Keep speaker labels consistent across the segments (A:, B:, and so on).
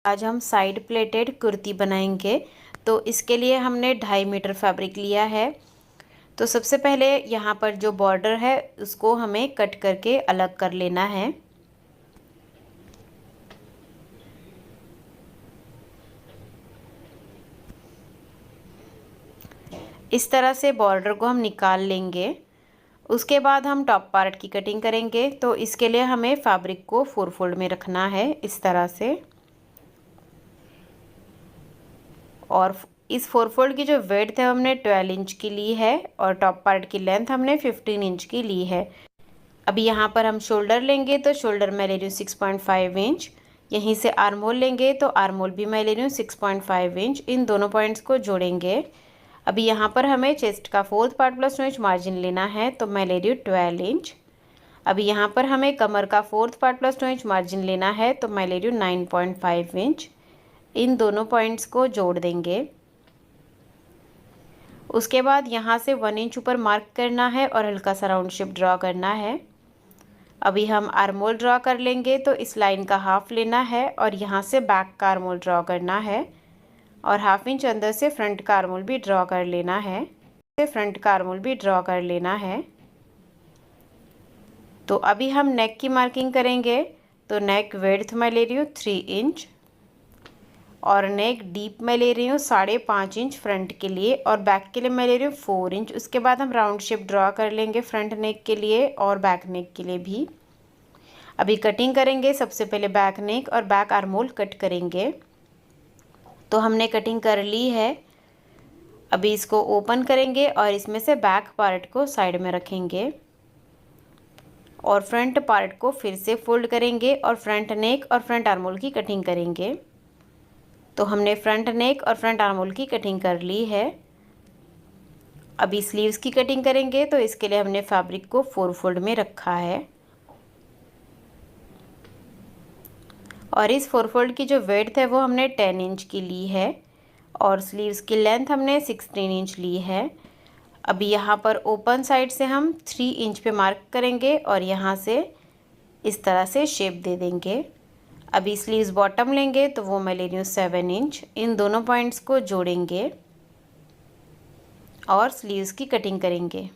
A: आज हम side plated kurti बनाएंगे। तो इसके लिए हमने 2.5 मीटर फैब्रिक लिया है। तो सबसे पहले यहाँ पर जो बॉर्डर है उसको हमें कट करके अलग कर लेना है। इस तरह से बॉर्डर को हम निकाल लेंगे। उसके बाद हम टॉप पार्ट की कटिंग करेंगे। तो इसके लिए हमें फैब्रिक को 4 फोल्ड में रखना है इस तरह से। और इस 4 फोल्ड की जो विड्थ है हमने 12 इंच की ली है और टॉप पार्ट की लेंथ हमने 15 इंच की ली है। अभी यहाँ पर हम शोल्डर लेंगे तो शोल्डर मैं ले रही हूँ 6.5 इंच। यहीं से आर्म होल लेंगे तो आर्म होल भी मैं ले रही हूँ 6.5 इंच। इन दोनों पॉइंट्स को जोड़ेंगे। अभी यहाँ पर हमें चेस्ट का 4th part plus 2 inch margin लेना है तो मैं ले रही हूँ 12 इंच। अभी यहाँ पर हमें कमर का 4th part plus 2 inch margin लेना है तो मैं ले रही हूँ 9.5 इंच। इन दोनों पॉइंट्स को जोड़ देंगे। उसके बाद यहाँ से 1 इंच ऊपर मार्क करना है और हल्का सा राउंड शेप ड्रॉ करना है। अभी हम आर्म होल ड्रॉ कर लेंगे तो इस लाइन का हाफ लेना है और यहाँ से बैक का आर्म होल ड्रॉ करना है और हाफ इंच अंदर से फ्रंट का आर्म होल भी ड्रॉ कर लेना है। फ्रंट का आर्म होल भी ड्रॉ कर लेना है। तो अभी हम नेक की मार्किंग करेंगे। तो नेक विड्थ मैं ले रही हूँ 3 इंच और नेक डीप मैं ले रही हूँ 5.5 इंच फ्रंट के लिए और बैक के लिए मैं ले रही हूँ 4 इंच। उसके बाद हम राउंड शेप ड्रॉ कर लेंगे फ्रंट नेक के लिए और बैक नेक के लिए भी। अभी कटिंग करेंगे। सबसे पहले बैक नेक और बैक आर्म होल कट करेंगे। तो हमने कटिंग कर ली है। अभी इसको ओपन करेंगे और इसमें से बैक पार्ट को साइड में रखेंगे और फ्रंट पार्ट को फिर से फोल्ड करेंगे और फ्रंट नेक और फ्रंट आर्म होल की कटिंग करेंगे। तो हमने फ्रंट नेक और फ्रंट आर्म होल की कटिंग कर ली है। अभी स्लीव्स की कटिंग करेंगे। तो इसके लिए हमने फैब्रिक को 4 फोल्ड में रखा है और इस 4 फोल्ड की जो विड्थ है वो हमने 10 इंच की ली है और स्लीव्स की लेंथ हमने 16 इंच ली है। अभी यहाँ पर ओपन साइड से हम 3 इंच पे मार्क करेंगे और यहाँ से इस तरह से शेप दे देंगे। अभी स्लीव्स बॉटम लेंगे तो वो मैं ले रही हूँ 7 इंच। इन दोनों पॉइंट्स को जोड़ेंगे और स्लीव्स की कटिंग करेंगे।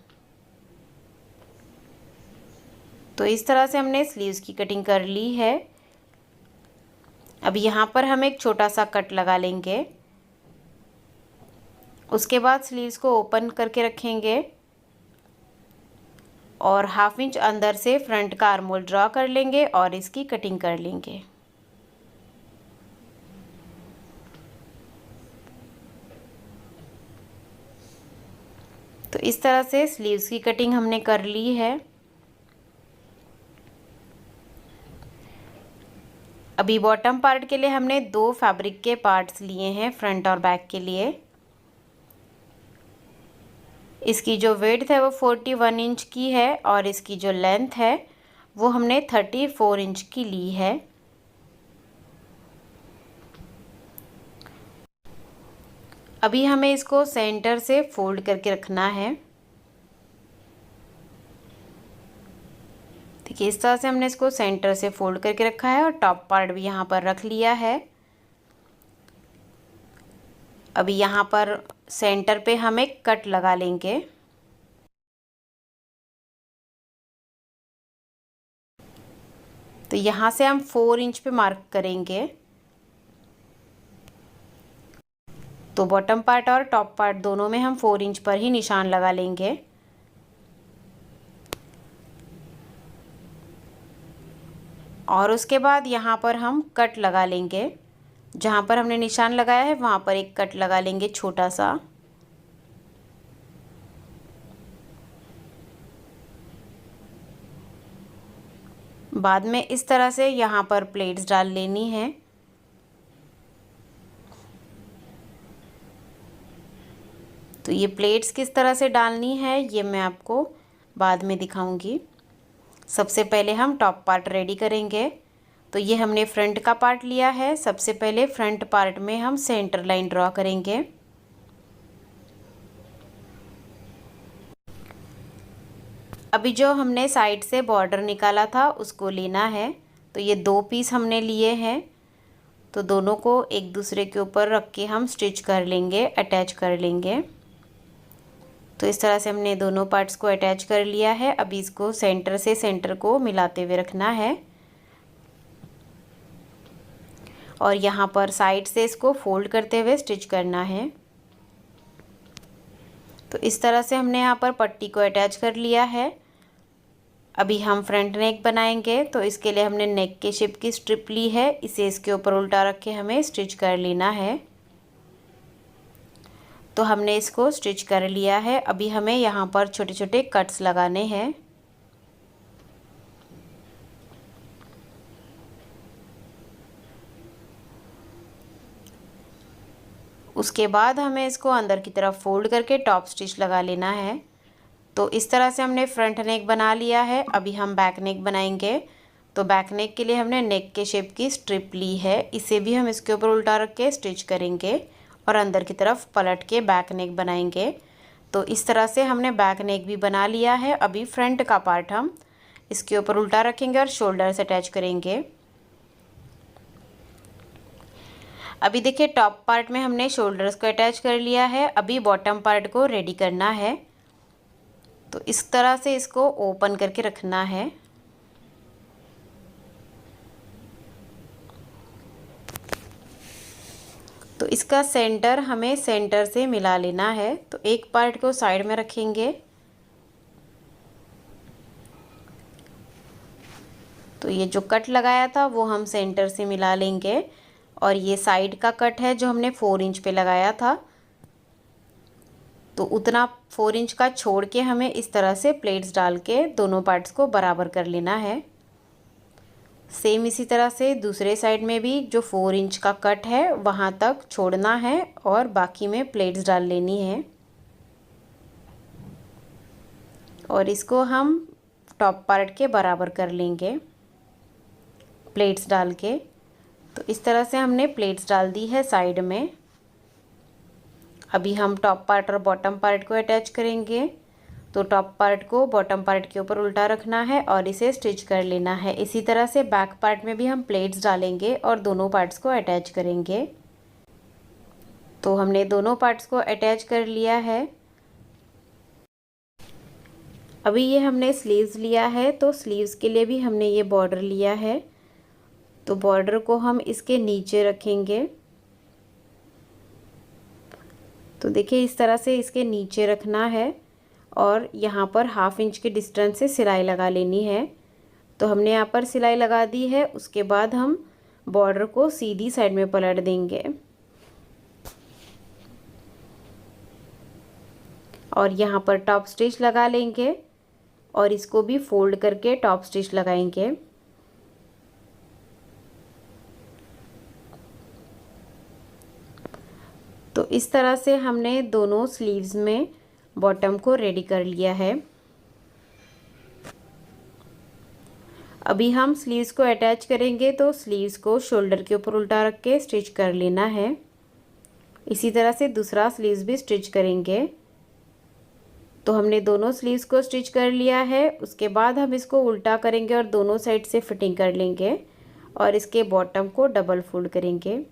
A: तो इस तरह से हमने स्लीव्स की कटिंग कर ली है। अब यहाँ पर हम एक छोटा सा कट लगा लेंगे। उसके बाद स्लीव्स को ओपन करके रखेंगे और हाफ इंच अंदर से फ्रंट का आर्म होल ड्रॉ कर लेंगे और इसकी कटिंग कर लेंगे। तो इस तरह से स्लीव्स की कटिंग हमने कर ली है। अभी बॉटम पार्ट के लिए हमने 2 फैब्रिक के पार्ट्स लिए हैं फ्रंट और बैक के लिए। इसकी जो विड्थ है वो 41 इंच की है और इसकी जो लेंथ है वो हमने 34 इंच की ली है। अभी हमें इसको सेंटर से फोल्ड करके रखना है। देखिए इस तरह से हमने इसको सेंटर से फोल्ड करके रखा है और टॉप पार्ट भी यहाँ पर रख लिया है। अभी यहाँ पर सेंटर पे हम एक कट लगा लेंगे। तो यहाँ से हम 4 इंच पे मार्क करेंगे। तो बॉटम पार्ट और टॉप पार्ट दोनों में हम 4 इंच पर ही निशान लगा लेंगे। और उसके बाद यहाँ पर हम कट लगा लेंगे। जहाँ पर हमने निशान लगाया है वहाँ पर एक कट लगा लेंगे छोटा सा। बाद में इस तरह से यहाँ पर प्लेट्स डाल लेनी है। तो ये प्लेट्स किस तरह से डालनी है ये मैं आपको बाद में दिखाऊंगी। सबसे पहले हम टॉप पार्ट रेडी करेंगे। तो ये हमने फ्रंट का पार्ट लिया है। सबसे पहले फ्रंट पार्ट में हम सेंटर लाइन ड्रॉ करेंगे। अभी जो हमने साइड से बॉर्डर निकाला था उसको लेना है। तो ये 2 पीस हमने लिए हैं तो दोनों को एक दूसरे के ऊपर रख के हम स्टिच कर लेंगे, अटैच कर लेंगे। तो इस तरह से हमने दोनों पार्ट्स को अटैच कर लिया है। अभी इसको सेंटर से सेंटर को मिलाते हुए रखना है और यहाँ पर साइड से इसको फोल्ड करते हुए स्टिच करना है। तो इस तरह से हमने यहाँ पर पट्टी को अटैच कर लिया है। अभी हम फ्रंट नेक बनाएंगे, तो इसके लिए हमने नेक के शेप की स्ट्रिप ली है, इसे इसके ऊपर उल्टा रख के हमें स्टिच कर लेना है। तो हमने इसको स्टिच कर लिया है। अभी हमें यहाँ पर छोटे छोटे कट्स लगाने हैं। उसके बाद हमें इसको अंदर की तरफ फोल्ड करके टॉप स्टिच लगा लेना है। तो इस तरह से हमने फ्रंट नेक बना लिया है। अभी हम बैक नेक बनाएंगे। तो बैक नेक के लिए हमने नेक के शेप की स्ट्रिप ली है, इसे भी हम इसके ऊपर उल्टा रख के स्टिच करेंगे और अंदर की तरफ पलट के बैक नेक बनाएंगे। तो इस तरह से हमने बैक नेक भी बना लिया है। अभी फ्रंट का पार्ट हम इसके ऊपर उल्टा रखेंगे और शोल्डर से अटैच करेंगे। अभी देखिए टॉप पार्ट में हमने शोल्डर्स को अटैच कर लिया है। अभी बॉटम पार्ट को रेडी करना है। तो इस तरह से इसको ओपन करके रखना है। तो इसका सेंटर हमें सेंटर से मिला लेना है। तो एक पार्ट को साइड में रखेंगे। तो ये जो कट लगाया था वो हम सेंटर से मिला लेंगे और ये साइड का कट है जो हमने 4 इंच पे लगाया था, तो उतना 4 इंच का छोड़ के हमें इस तरह से प्लेट्स डाल के दोनों पार्ट्स को बराबर कर लेना है। सेम इसी तरह से दूसरे साइड में भी जो 4 इंच का कट है वहाँ तक छोड़ना है और बाकी में प्लेट्स डाल लेनी है और इसको हम टॉप पार्ट के बराबर कर लेंगे प्लेट्स डाल के। तो इस तरह से हमने प्लेट्स डाल दी है साइड में। अभी हम टॉप पार्ट और बॉटम पार्ट को अटैच करेंगे। तो टॉप पार्ट को बॉटम पार्ट के ऊपर उल्टा रखना है और इसे स्टिच कर लेना है। इसी तरह से बैक पार्ट में भी हम प्लेट्स डालेंगे और दोनों पार्ट्स को अटैच करेंगे। तो हमने दोनों पार्ट्स को अटैच कर लिया है। अभी ये हमने स्लीव्स लिया है, तो स्लीव्स के लिए भी हमने ये बॉर्डर लिया है। तो बॉर्डर को हम इसके नीचे रखेंगे। तो देखिए इस तरह से इसके नीचे रखना है और यहाँ पर 1/2 इंच के डिस्टेंस से सिलाई लगा लेनी है। तो हमने यहाँ पर सिलाई लगा दी है। उसके बाद हम बॉर्डर को सीधी साइड में पलट देंगे और यहाँ पर टॉप स्टिच लगा लेंगे और इसको भी फोल्ड करके टॉप स्टिच लगाएंगे। तो इस तरह से हमने दोनों स्लीव्स में बॉटम को रेडी कर लिया है। अभी हम स्लीव्स को अटैच करेंगे। तो स्लीव्स को शोल्डर के ऊपर उल्टा रख के स्टिच कर लेना है। इसी तरह से दूसरा स्लीव्स भी स्टिच करेंगे। तो हमने दोनों स्लीव्स को स्टिच कर लिया है। उसके बाद हम इसको उल्टा करेंगे और दोनों साइड से फिटिंग कर लेंगे और इसके बॉटम को डबल फोल्ड करेंगे।